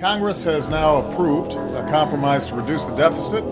Congress has now approved a compromise to reduce the deficit.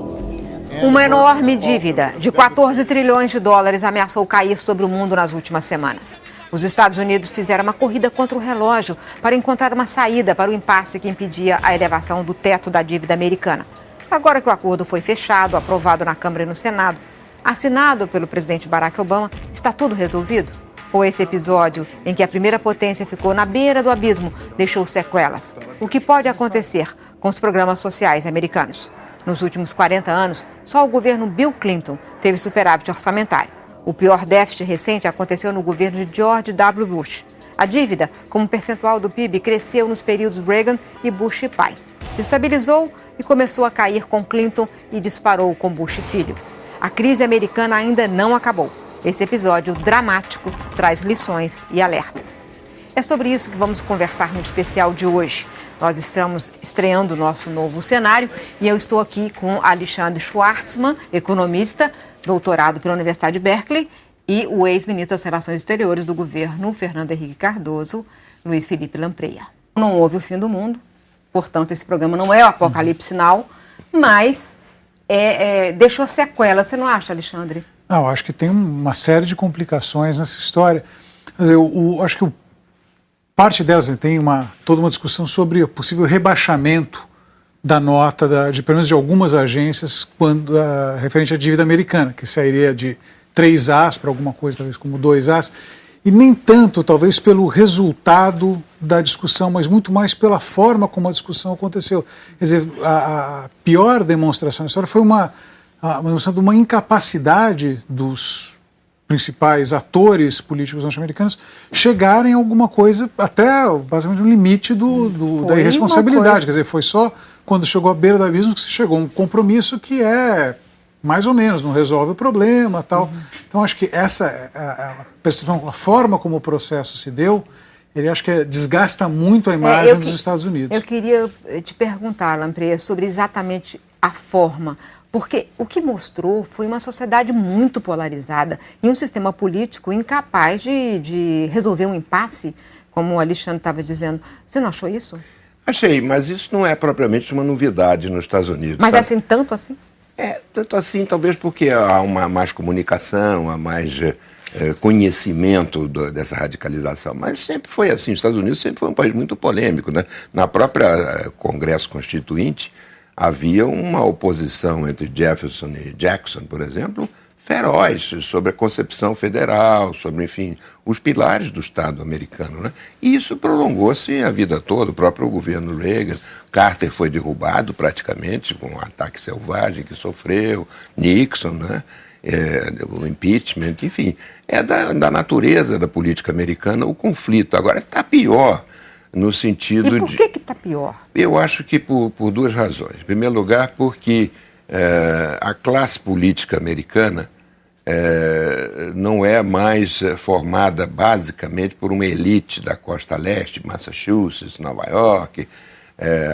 Uma enorme dívida de 14 trilhões de dólares ameaçou cair sobre o mundo nas últimas semanas. Os Estados Unidos fizeram uma corrida contra o relógio para encontrar uma saída para o impasse que impedia a elevação do teto da dívida americana. Agora que o acordo foi fechado, aprovado na Câmara e no Senado, assinado pelo presidente Barack Obama, está tudo resolvido? Ou esse episódio, em que a primeira potência ficou na beira do abismo, deixou sequelas? O que pode acontecer com os programas sociais americanos? Nos últimos 40 anos, só o governo Bill Clinton teve superávit orçamentário. O pior déficit recente aconteceu no governo de George W. Bush. A dívida, como percentual do PIB, cresceu nos períodos Reagan e Bush pai. Se estabilizou e começou a cair com Clinton e disparou com Bush filho. A crise americana ainda não acabou. Esse episódio dramático traz lições e alertas. É sobre isso que vamos conversar no especial de hoje. Nós estamos estreando o nosso novo cenário e eu estou aqui com Alexandre Schwartzman, economista, doutorado pela Universidade de Berkeley, e o ex-ministro das Relações Exteriores do governo, Fernando Henrique Cardoso, Luiz Felipe Lampreia. Não houve o fim do mundo, portanto esse programa não é o apocalipse sinal, mas deixou sequelas. Você não acha, Alexandre? Não, acho que tem uma série de complicações nessa história. Eu acho que parte delas tem toda uma discussão sobre o possível rebaixamento da nota de pelo menos de algumas agências referente à dívida americana, que sairia de 3As para alguma coisa talvez como 2As, e nem tanto talvez pelo resultado da discussão, mas muito mais pela forma como a discussão aconteceu. Quer dizer, a pior demonstração da história foi uma demonstração de uma incapacidade dos principais atores políticos norte-americanos chegarem a alguma coisa, até basicamente no limite da irresponsabilidade. Quer dizer, foi só quando chegou à beira do abismo que se chegou a um compromisso que mais ou menos, não resolve o problema, tal. Então, acho que essa percepção, a forma como o processo se deu, ele acho que desgasta muito a imagem dos Estados Unidos. Eu queria te perguntar, Lampreia, sobre exatamente a forma. Porque o que mostrou foi uma sociedade muito polarizada e um sistema político incapaz de resolver um impasse, como o Alexandre estava dizendo. Você não achou isso? Achei, mas isso não é propriamente uma novidade nos Estados Unidos. Mas sabe? assim, tanto assim? Tanto assim, talvez porque há mais comunicação, há mais conhecimento dessa radicalização. Mas sempre foi assim. Os Estados Unidos sempre foi um país muito polêmico, né? Na própria Congresso Constituinte, havia uma oposição entre Jefferson e Jackson, por exemplo, feroz sobre a concepção federal, sobre, enfim, os pilares do Estado americano, né? E isso prolongou-se a vida toda. O próprio governo Reagan, Carter foi derrubado praticamente, com um ataque selvagem que sofreu, Nixon, né? O impeachment, enfim, da natureza da política americana o conflito. Agora está pior. No sentido e por que está pior? Eu acho que por duas razões. Em primeiro lugar, porque a classe política americana não é mais formada basicamente por uma elite da costa leste, Massachusetts, Nova York,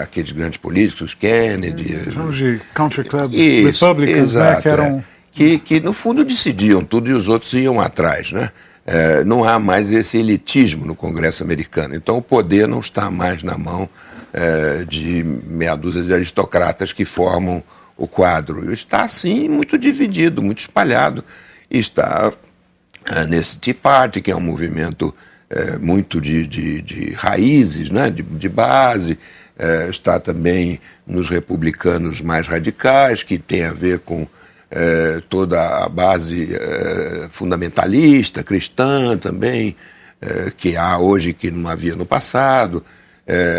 aqueles grandes políticos, os Kennedy... Chamamos de Country Club Republicans, exato, né, que eram... Que no fundo decidiam tudo e os outros iam atrás, né? Não há mais esse elitismo no Congresso americano. Então o poder não está mais na mão de meia dúzia de aristocratas que formam o quadro. Está, sim, muito dividido, muito espalhado. E está nesse Tea Party, que é um movimento muito de raízes, né, de base. Está também nos republicanos mais radicais, que tem a ver com toda a base fundamentalista, cristã também, que há hoje que não havia no passado.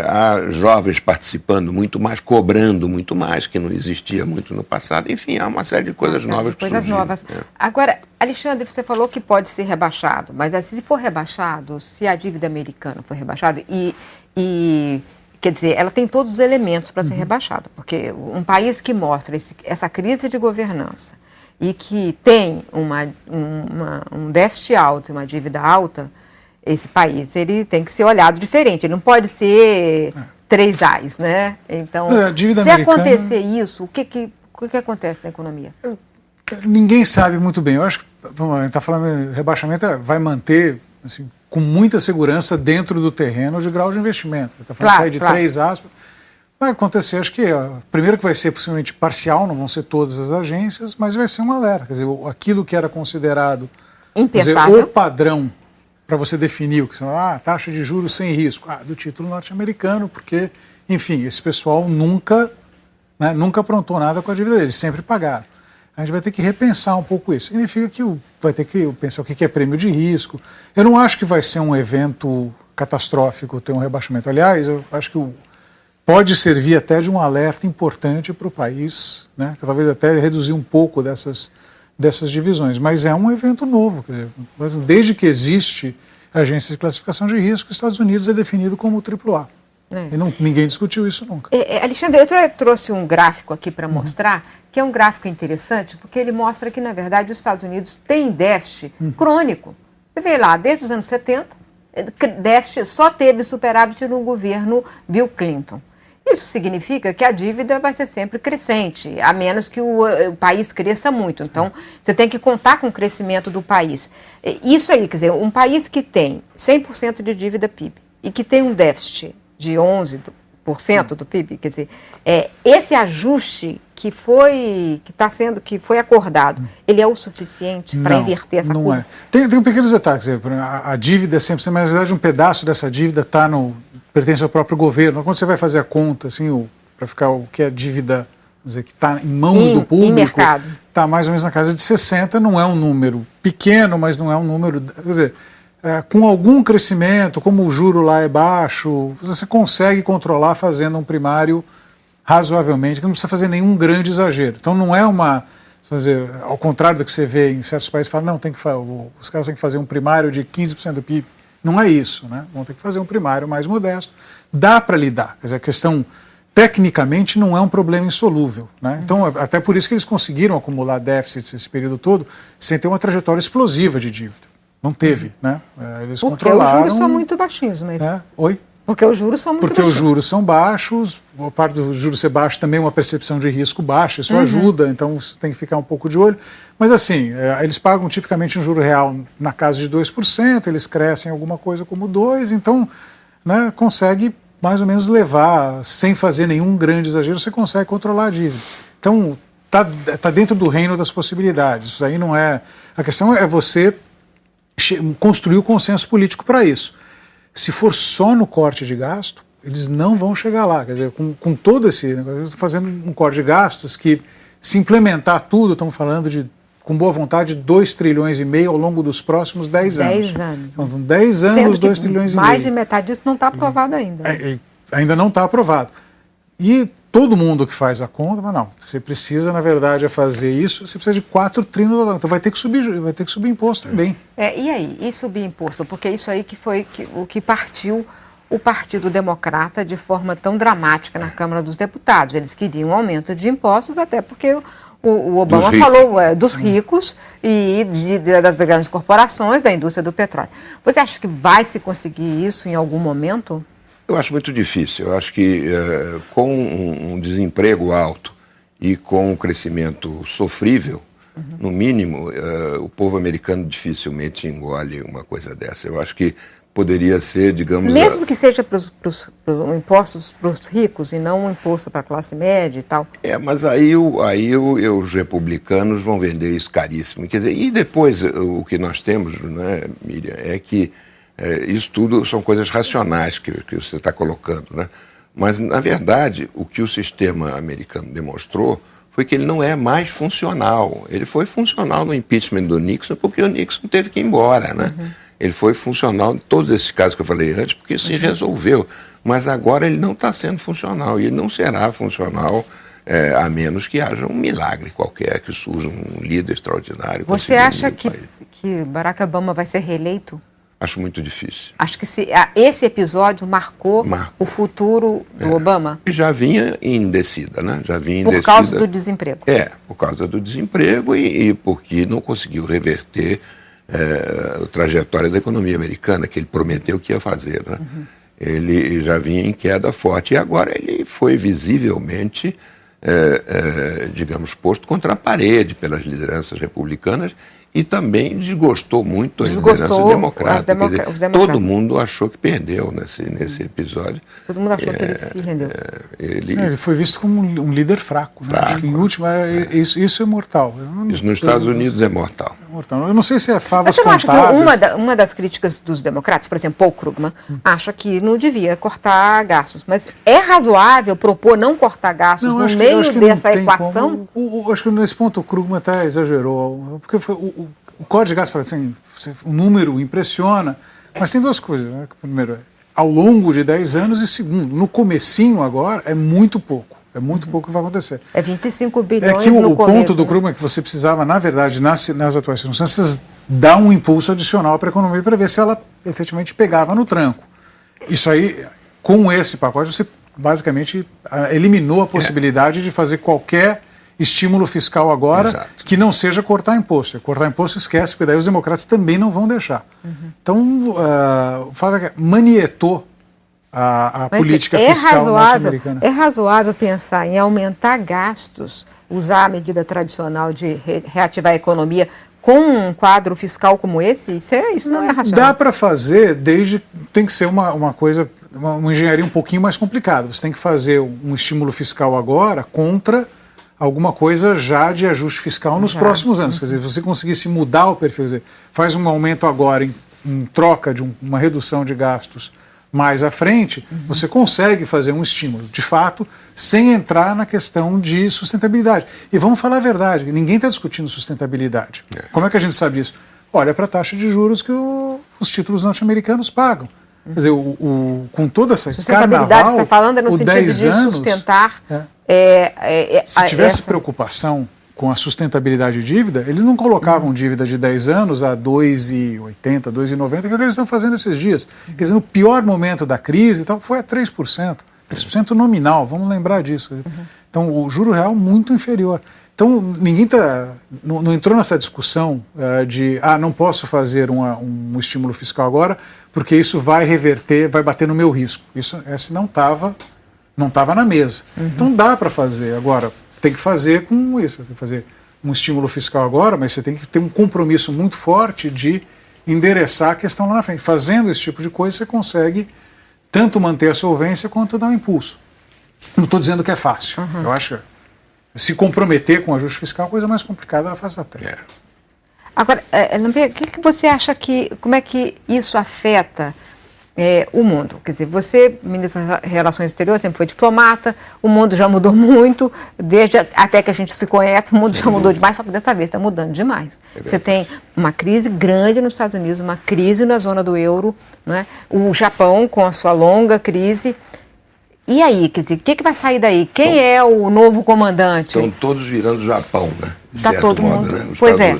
Há jovens participando muito mais, cobrando muito mais, que não existia muito no passado. Enfim, há uma série de coisas novas que surgiram. Novas. Agora, Alexandre, você falou que pode ser rebaixado, mas se for rebaixado, se a dívida americana for rebaixada quer dizer, ela tem todos os elementos para ser rebaixada, porque um país que mostra essa crise de governança e que tem um déficit alto e uma dívida alta, esse país ele tem que ser olhado diferente, ele não pode ser 3As, né? Então, se acontecer isso, o que acontece na economia? Ninguém sabe muito bem. Eu acho que, a gente está falando de rebaixamento, vai manter assim, com muita segurança dentro do terreno de grau de investimento. Está falando Claro, sair de claro. 3 aspas. Vai acontecer, acho que, primeiro que vai ser possivelmente parcial, não vão ser todas as agências, mas vai ser um alerta. Quer dizer, aquilo que era considerado Impensável. o padrão para você definir o que são, taxa de juros sem risco, do título norte-americano, porque, enfim, esse pessoal nunca aprontou nada com a dívida deles, sempre pagaram. A gente vai ter que repensar um pouco isso. Significa que vai ter que pensar o que é prêmio de risco. Eu não acho que vai ser um evento catastrófico ter um rebaixamento. Aliás, eu acho que pode servir até de um alerta importante para o país, né? Talvez até reduzir um pouco dessas divisões. Mas é um evento novo. Quer dizer, desde que existe a agência de classificação de risco, os Estados Unidos é definido como AAA. E ninguém discutiu isso nunca. Alexandre, eu trouxe um gráfico aqui para mostrar, que é um gráfico interessante, porque ele mostra que, na verdade, os Estados Unidos têm déficit crônico. Você vê lá, desde os anos 70, déficit só teve superávit no governo Bill Clinton. Isso significa que a dívida vai ser sempre crescente, a menos que o país cresça muito. Então, você tem que contar com o crescimento do país. Isso aí, quer dizer, um país que tem 100% de dívida PIB e que tem um déficit de 11% do PIB, quer dizer, esse ajuste que foi acordado, ele é o suficiente para inverter essa curva? Não é. Tem um pequeno detalhe, quer dizer, a dívida é 100%, mas na verdade um pedaço dessa dívida pertence ao próprio governo. Quando você vai fazer a conta, assim, para ficar o que é dívida, dizer, que está em mãos do público, está mais ou menos na casa de 60, não é um número pequeno, mas não é um número, quer dizer, com algum crescimento, como o juro lá é baixo, você consegue controlar fazendo um primário razoavelmente, que não precisa fazer nenhum grande exagero. Então não é ao contrário do que você vê em certos países, fala, não, os caras têm que fazer um primário de 15% do PIB. Não é isso, né? Vão ter que fazer um primário mais modesto. Dá para lidar. Quer dizer, a questão, tecnicamente, não é um problema insolúvel, né? Então, até por isso que eles conseguiram acumular déficits esse período todo, sem ter uma trajetória explosiva de dívida. Não teve, né? Eles controlaram... Porque os juros são muito baixinhos, mas... Oi? Porque os juros são muito baixos. Porque os juros são baixos, a parte do juros ser baixo também é uma percepção de risco baixa, isso ajuda, então você tem que ficar um pouco de olho. Mas assim, eles pagam tipicamente um juro real na casa de 2%, eles crescem alguma coisa como 2%, então, né, consegue mais ou menos levar, sem fazer nenhum grande exagero, você consegue controlar a dívida. Então, tá dentro do reino das possibilidades. Isso aí não é... A questão é você construir o consenso político para isso. Se for só no corte de gasto, eles não vão chegar lá. Quer dizer, com todo esse negócio, eles estão fazendo um corte de gastos que, se implementar tudo, estamos falando de, com boa vontade, 2,5 trilhões ao longo dos próximos 10 anos. 10 anos. Então, 10 anos, 2,5 trilhões. Mais de metade disso não está aprovado ainda. Ainda não está aprovado. E todo mundo que faz a conta, mas não, você precisa, na verdade, fazer isso, você precisa de 4 trilhões de dólares. Então vai ter que subir imposto também. E aí? E subir imposto? Porque isso aí que foi o que partiu o Partido Democrata de forma tão dramática na Câmara dos Deputados. Eles queriam um aumento de impostos, até porque o Obama falou dos ricos e das grandes corporações, da indústria do petróleo. Você acha que vai se conseguir isso em algum momento? Eu acho muito difícil. Eu acho que com um desemprego alto e com um crescimento sofrível, no mínimo, o povo americano dificilmente engole uma coisa dessa. Eu acho que poderia ser, digamos... Mesmo que seja impostos para os ricos e não um imposto para a classe média e tal. Mas aí os republicanos vão vender isso caríssimo. Quer dizer, e depois o que nós temos, né, Miriam, é que isso tudo são coisas racionais que você está colocando, né? Mas, na verdade, o que o sistema americano demonstrou foi que ele não é mais funcional. Ele foi funcional no impeachment do Nixon porque o Nixon teve que ir embora, né? Ele foi funcional em todos esses casos que eu falei antes porque se resolveu. Mas agora ele não está sendo funcional e ele não será funcional a menos que haja um milagre qualquer, que surja um líder extraordinário. Você acha que Barack Obama vai ser reeleito? Acho muito difícil. Acho que esse episódio marcou o futuro do Obama. E já vinha em descida, né? Já vinha em descida. Por causa do desemprego. Por causa do desemprego e porque não conseguiu reverter a trajetória da economia americana, que ele prometeu que ia fazer, né? Ele já vinha em queda forte e agora ele foi visivelmente, digamos, posto contra a parede pelas lideranças republicanas e também desgostou muito a Desgostou liderança democrata. Quer dizer, os democratas. todo mundo achou que perdeu nesse episódio. Todo mundo achou que ele se rendeu. Ele foi visto como um líder fraco. Né? Acho que, em última, isso é mortal. Isso nos Estados Unidos é mortal. Eu não sei se é favas Mas você não acha contáveis. que uma das críticas dos democratas, por exemplo, Paul Krugman, acha que não devia cortar gastos, mas é razoável propor não cortar gastos no meio dessa equação? Acho que nesse ponto o Krugman até exagerou, porque o código de gastos, fala assim, o número impressiona, mas tem duas coisas. Né? Primeiro, ao longo de 10 anos, e segundo, no comecinho agora, é muito pouco. É muito pouco que vai acontecer. É 25 bilhões É que no o começo, ponto do né? Krugman é que você precisava, na verdade, nas atuais circunstâncias, dar um impulso adicional para a economia para ver se ela efetivamente pegava no tranco. Isso aí, com esse pacote, você basicamente eliminou a possibilidade de fazer qualquer estímulo fiscal agora. Exato. Que não seja cortar imposto. Cortar imposto esquece, porque daí os democratas também não vão deixar. Então, o fato é que manietou a política fiscal norte-americana. É razoável pensar em aumentar gastos, usar a medida tradicional de reativar a economia com um quadro fiscal como esse? Isso não é racional. Dá para fazer, tem que ser uma coisa, uma engenharia um pouquinho mais complicada. Você tem que fazer um estímulo fiscal agora contra alguma coisa já de ajuste fiscal nos próximos anos. Quer dizer, se você conseguisse mudar o perfil, quer dizer, faz um aumento agora em troca de uma redução de gastos mais à frente, você consegue fazer um estímulo, de fato, sem entrar na questão de sustentabilidade. E vamos falar a verdade, ninguém está discutindo sustentabilidade. Como é que a gente sabe isso? Olha para a taxa de juros que os títulos norte-americanos pagam. Quer dizer, com toda essa sustentabilidade carnaval, que você está falando é no sentido de sustentar... Se tivesse preocupação com a sustentabilidade de dívida, eles não colocavam dívida de 10 anos a 2,80, 2,90, que é o que eles estão fazendo esses dias. Quer dizer, no pior momento da crise e tal, foi a 3%. 3% nominal, vamos lembrar disso. Então, o juro real muito inferior. Então, ninguém não entrou nessa discussão de não posso fazer um estímulo fiscal agora, porque isso vai reverter, vai bater no meu risco. Esse não estava na mesa. Então, dá para fazer. Agora, tem que fazer com isso, tem que fazer um estímulo fiscal agora, mas você tem que ter um compromisso muito forte de endereçar a questão lá na frente. Fazendo esse tipo de coisa, você consegue tanto manter a solvência quanto dar um impulso. Não estou dizendo que é fácil. Eu acho que se comprometer com o ajuste fiscal é a coisa mais complicada da face da Terra. Agora, o que você acha como é que isso afeta o mundo? Quer dizer, você, ministro das Relações Exteriores, sempre foi diplomata, o mundo já mudou muito, até que a gente se conhece, o mundo já mudou demais, só que dessa vez está mudando demais. Você tem uma crise grande nos Estados Unidos, uma crise na zona do euro, né? O Japão com a sua longa crise. E aí, quer dizer, o que vai sair daí? Quem é o novo comandante? Estão todos virando Japão, né? Está todo mundo. Né? Pois é.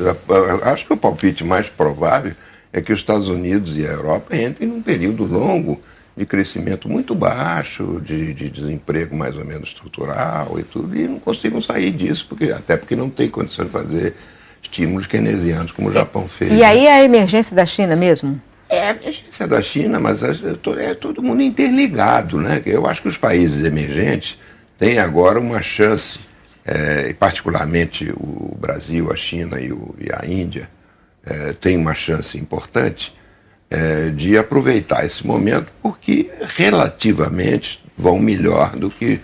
Acho que o palpite mais provável é que os Estados Unidos e a Europa entrem num período longo de crescimento muito baixo, de desemprego mais ou menos estrutural e tudo, e não consigam sair disso, até porque não tem condição de fazer estímulos keynesianos como o Japão fez. E aí a emergência da China mesmo? É a emergência da China, mas é todo mundo interligado, né? Eu acho que os países emergentes têm agora uma chance, e particularmente o Brasil, a China e a Índia, tem uma chance importante de aproveitar esse momento, porque relativamente vão melhor do que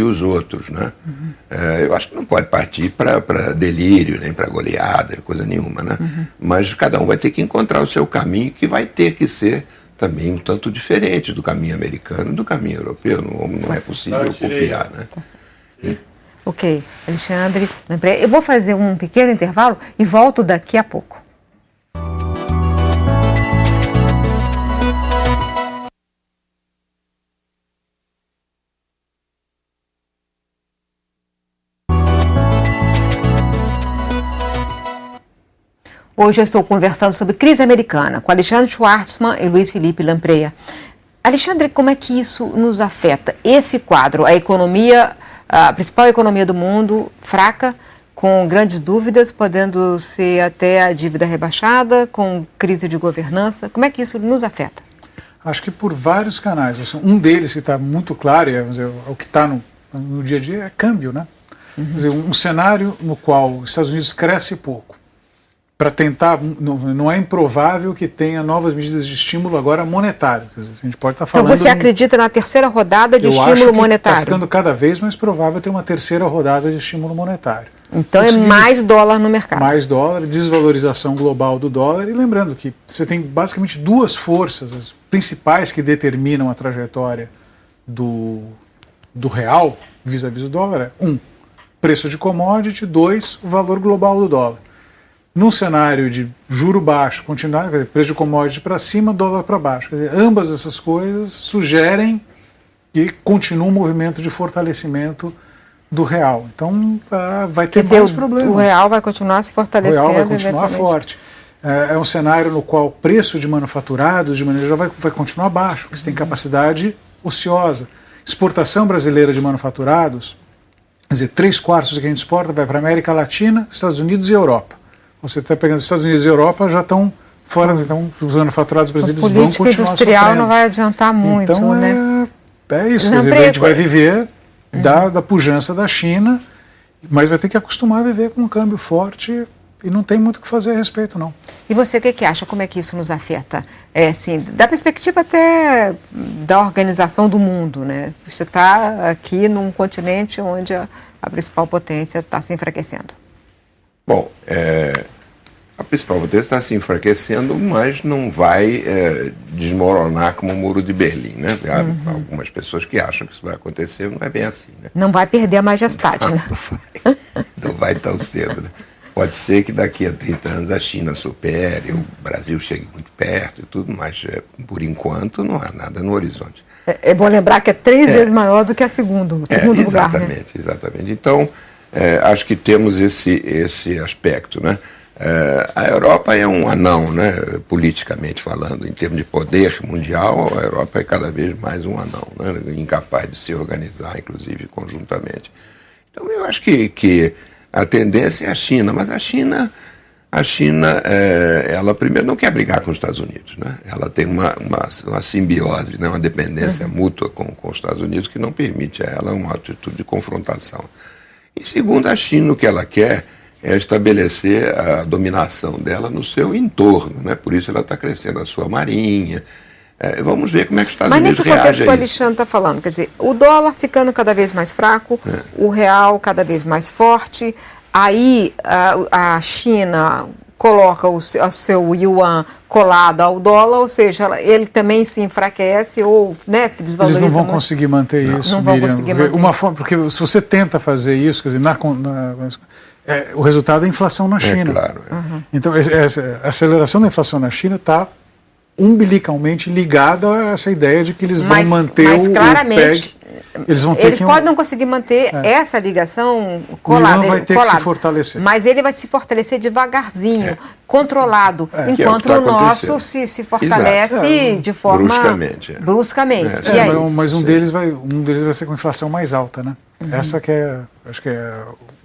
os outros, né? Eu acho que não pode partir para delírio, nem para goleada, coisa nenhuma, né? Mas cada um vai ter que encontrar o seu caminho, que vai ter que ser também um tanto diferente do caminho americano e do caminho europeu. Não é possível copiar, né? Ok, Alexandre, eu vou fazer um pequeno intervalo e volto daqui a pouco. Hoje eu estou conversando sobre crise americana com Alexandre Schwartzman e Luiz Felipe Lampreia. Alexandre, como é que isso nos afeta? Esse quadro, a principal economia do mundo, fraca, com grandes dúvidas, podendo ser até a dívida rebaixada, com crise de governança. Como é que isso nos afeta? Acho que por vários canais. Um deles que está muito claro, o que está no dia a dia, é câmbio, né? Quer dizer, um cenário no qual os Estados Unidos cresce pouco, para tentar, não é improvável que tenha novas medidas de estímulo agora monetário. Quer dizer, a gente pode estar falando... Então você acredita na terceira rodada de estímulo monetário? Está ficando cada vez mais provável ter uma terceira rodada de estímulo monetário. Então é mais dólar no mercado. Mais dólar, desvalorização global do dólar. E lembrando que você tem basicamente duas forças, as principais que determinam a trajetória do real vis-à-vis do dólar. Preço de commodity. 2, o valor global do dólar. Num cenário de juro baixo, continuar, preço de commodity para cima, dólar para baixo. Quer dizer, ambas essas coisas sugerem que continua um movimento de fortalecimento do real. Então vai ter mais problemas. O real vai continuar se fortalecendo. O real vai continuar forte. É um cenário no qual o preço de manufaturados, de maneira geral, vai continuar baixo, porque você tem capacidade ociosa. Exportação brasileira de manufaturados, quer dizer, 3/4 do que a gente exporta vai para a América Latina, Estados Unidos e Europa. Você está pegando os Estados Unidos e Europa, já estão fora, então os manufaturados brasileiros vão continuar sofrendo. A política industrial não vai adiantar muito, então, né? É isso, quer dizer, a gente vai viver da pujança da China, mas vai ter que acostumar a viver com um câmbio forte e não tem muito o que fazer a respeito, não. E você, o que acha? Como é que isso nos afeta? Assim, da perspectiva até da organização do mundo, né? Você está aqui num continente onde a principal potência está se enfraquecendo. Bom, a principal potência está se enfraquecendo, mas não vai desmoronar como o Muro de Berlim, né? Há algumas pessoas que acham que isso vai acontecer, não é bem assim, né? Não vai perder a majestade, né? Não vai tão cedo, né? Pode ser que daqui a 30 anos a China supere, o Brasil chegue muito perto e tudo, mas por enquanto não há nada no horizonte. É bom lembrar que é 3 vezes maior do que a segundo lugar, né? Exatamente. Então, acho que temos esse aspecto, né? A Europa é um anão, né? Politicamente falando, em termos de poder mundial, a Europa é cada vez mais um anão, né? Incapaz de se organizar, inclusive conjuntamente. Então, eu acho que a tendência é a China, mas a China ela primeiro não quer brigar com os Estados Unidos, né? Ela tem uma simbiose, né? Uma dependência mútua com os Estados Unidos que não permite a ela uma atitude de confrontação. E segundo, a China o que ela quer é estabelecer a dominação dela no seu entorno, né? Por isso ela está crescendo a sua marinha. Vamos ver como é que os Estados Unidos reagem a isso. Mas nesse contexto que o Alexandre está falando, quer dizer, o dólar ficando cada vez mais fraco, o real cada vez mais forte, aí a China coloca o seu yuan colado ao dólar, ou seja, ele também se enfraquece ou, né, desvaloriza. Eles não vão muito. conseguir manter isso, não vão conseguir manter uma isso. forma, porque se você tenta fazer isso, quer dizer, o resultado é a inflação na China. É claro. Então, a aceleração da inflação na China está umbilicalmente ligada a essa ideia de que eles vão manter o PEG. Eles podem não conseguir manter essa ligação colada. O yuan vai ter que se fortalecer. Mas ele vai se fortalecer devagarzinho, controlado, enquanto o nosso se fortalece de forma... Bruscamente. E aí? Mas um deles vai ser com inflação mais alta, né? Essa que acho que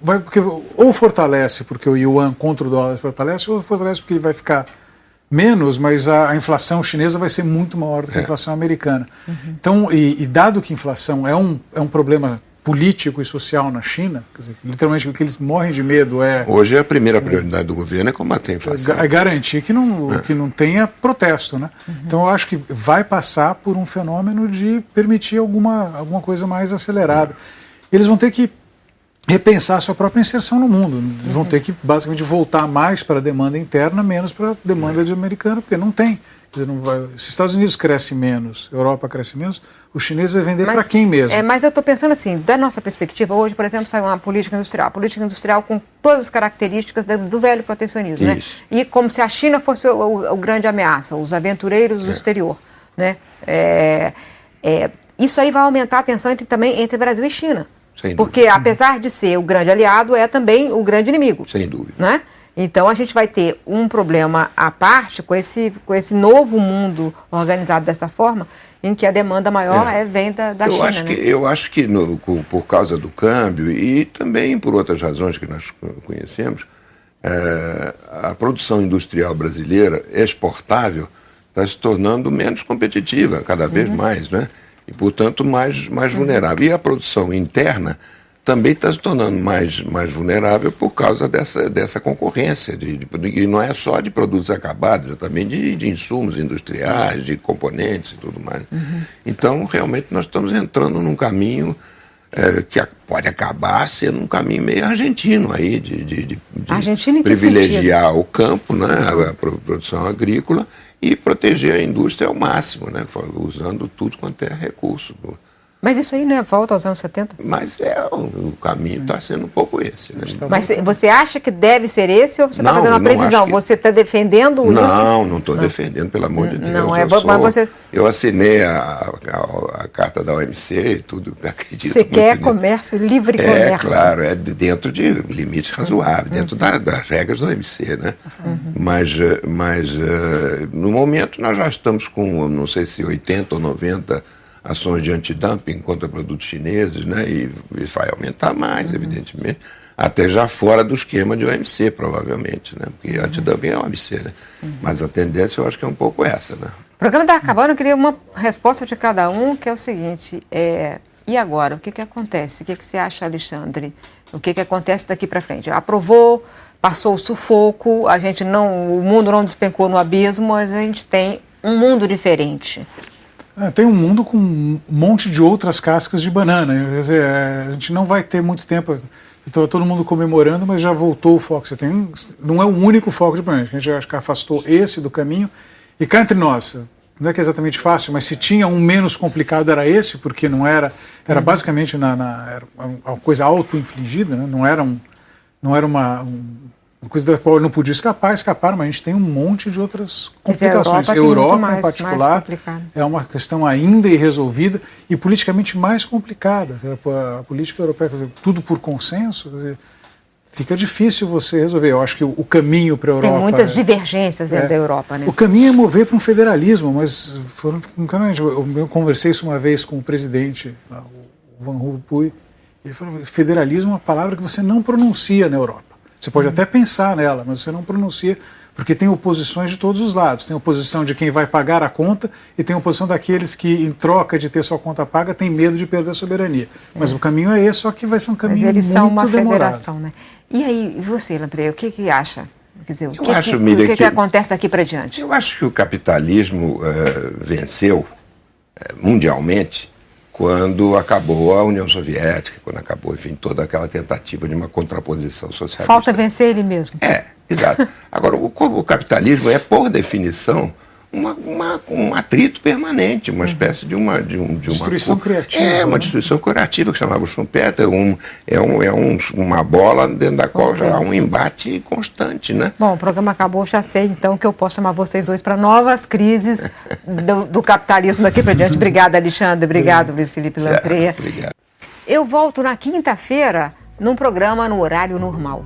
porque ou fortalece porque o yuan contra o dólar fortalece, ou fortalece porque ele vai ficar menos, mas a inflação chinesa vai ser muito maior do que a inflação americana. Então, e dado que a inflação é um problema político e social na China, quer dizer, literalmente o que eles morrem de medo Hoje a primeira prioridade do governo é combater a inflação. É garantir que não tenha protesto, né? Então eu acho que vai passar por um fenômeno de permitir alguma coisa mais acelerada. Eles vão ter que repensar a sua própria inserção no mundo. Eles vão ter que, basicamente, voltar mais para a demanda interna, menos para a demanda de americana, porque não tem. Quer dizer, se os Estados Unidos cresce menos, a Europa cresce menos, o chinês vai vender para quem mesmo? Mas eu estou pensando assim, da nossa perspectiva, hoje, por exemplo, saiu uma política industrial com todas as características do velho protecionismo, né? E como se a China fosse o grande ameaça, os aventureiros do exterior, né? Isso aí vai aumentar a tensão também entre Brasil e China. Porque, apesar de ser o grande aliado, é também o grande inimigo. Sem dúvida. Né? Então, a gente vai ter um problema à parte com esse novo mundo organizado dessa forma, em que a demanda maior vem da China. Eu acho que por causa do câmbio e também por outras razões que nós conhecemos, a produção industrial brasileira exportável está se tornando menos competitiva, cada vez mais, né? E, portanto, mais vulnerável. E a produção interna também está se tornando mais vulnerável por causa dessa concorrência. E não é só de produtos acabados, é também de insumos industriais, de componentes e tudo mais. Então, realmente, nós estamos entrando num caminho que pode acabar sendo um caminho meio argentino aí, de privilegiar o campo, né, a produção agrícola, e proteger a indústria ao máximo, né, usando tudo quanto é recurso. Mas isso aí não é volta aos anos 70? Mas o caminho está sendo um pouco esse. Né? Mas você acha que deve ser esse ou você está fazendo uma previsão? Você está defendendo isso? Não estou defendendo, pelo amor de Deus. Eu assinei a carta da OMC e tudo, acredito. Você quer comércio, livre comércio. Claro, é dentro de limites razoáveis, dentro das regras da OMC, né? Mas no momento nós já estamos com, não sei se 80 ou 90 ações de antidumping contra produtos chineses, né? E vai aumentar mais, evidentemente, até já fora do esquema de OMC, provavelmente, né? Porque antidumping é OMC, né? Mas a tendência eu acho que é um pouco essa, né? O programa está acabando, eu queria uma resposta de cada um, que é o seguinte, e agora? O que acontece? O que você acha, Alexandre? O que acontece daqui para frente? Aprovou, passou o sufoco, o mundo não despencou no abismo, mas a gente tem um mundo diferente. Tem um mundo com um monte de outras cascas de banana. Quer dizer, a gente não vai ter muito tempo. Está todo mundo comemorando, mas já voltou o foco. Não é o único foco de banana. A gente acho que afastou esse do caminho. E cá entre nós, não é que é exatamente fácil, mas se tinha um menos complicado era esse, porque não era basicamente era uma coisa auto-infligida, né? Não era uma coisa da qual eu não podia escaparam, mas a gente tem um monte de outras complicações. Europa em particular, é uma questão ainda irresolvida e politicamente mais complicada. A política europeia, tudo por consenso, fica difícil você resolver. Eu acho que o caminho para a Europa... Tem muitas divergências dentro da Europa, né? O caminho é mover para um federalismo, mas eu conversei isso uma vez com o presidente, o Van Rompuy, ele falou: federalismo é uma palavra que você não pronuncia na Europa. Você pode até pensar nela, mas você não pronuncia, porque tem oposições de todos os lados. Tem oposição de quem vai pagar a conta e tem oposição daqueles que, em troca de ter sua conta paga, tem medo de perder a soberania. Mas o caminho é esse, só que vai ser um caminho muito demorado. Mas eles são uma federação, né? E aí, você, Lampreia, o que acha? Quer dizer, o que acontece daqui para diante? Eu acho que o capitalismo venceu mundialmente quando acabou a União Soviética, quando acabou, enfim, toda aquela tentativa de uma contraposição socialista. Falta vencer ele mesmo. Exato. Agora, o capitalismo é, por definição, um atrito permanente, uma espécie de uma destruição criativa. Uma destruição criativa, que chamava o Schumpeter, uma bola dentro da qual já há um embate constante, né? Bom, o programa acabou, já sei então que eu posso chamar vocês dois para novas crises do capitalismo daqui para diante. Obrigada, Alexandre. Obrigado, Luiz Felipe Lampreia. Obrigado. Eu volto na quinta-feira num programa no horário normal.